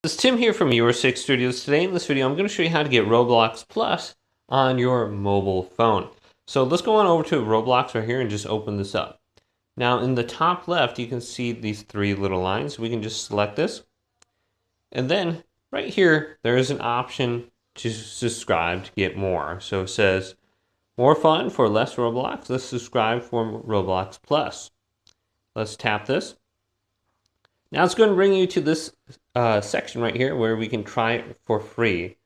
It's Tim here from Your Six Studios. Today in this video, I'm going to show you how to get Roblox Plus on your mobile phone. So let's go on over to Roblox right here and just open this up. Now in the top left, you can see these three little lines. We can just select this. And then right here, there is an option to subscribe to get more. So it says, more fun for less Roblox. Let's subscribe for Roblox Plus. Let's tap this. Now it's going to bring you to this section right here where we can try it for free.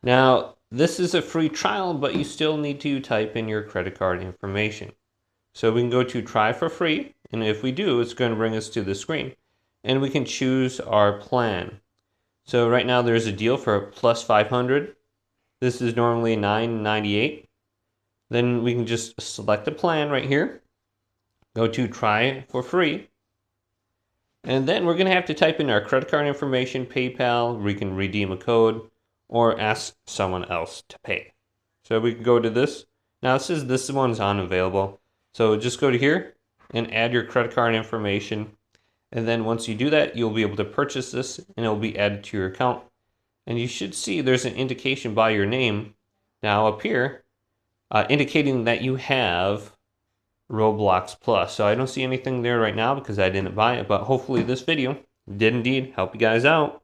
Now this is a free trial, but you still need to type in your credit card information. So we can go to try for free, and if we do, it's going to bring us to the screen, and we can choose our plan. So right now there's a deal for plus 500. This is normally $9.98. Then we can just select the plan right here, go to try it for free. And then we're going to have to type in our credit card information, PayPal, we can redeem a code, or ask someone else to pay. So we can go to this. Now it says this one's unavailable. So just go to here and add your credit card information. And then once you do that, you'll be able to purchase this and it will be added to your account. And you should see there's an indication by your name now up here, indicating that you have Roblox Plus. So I don't see anything there right now because I didn't buy it, but hopefully this video did indeed help you guys out.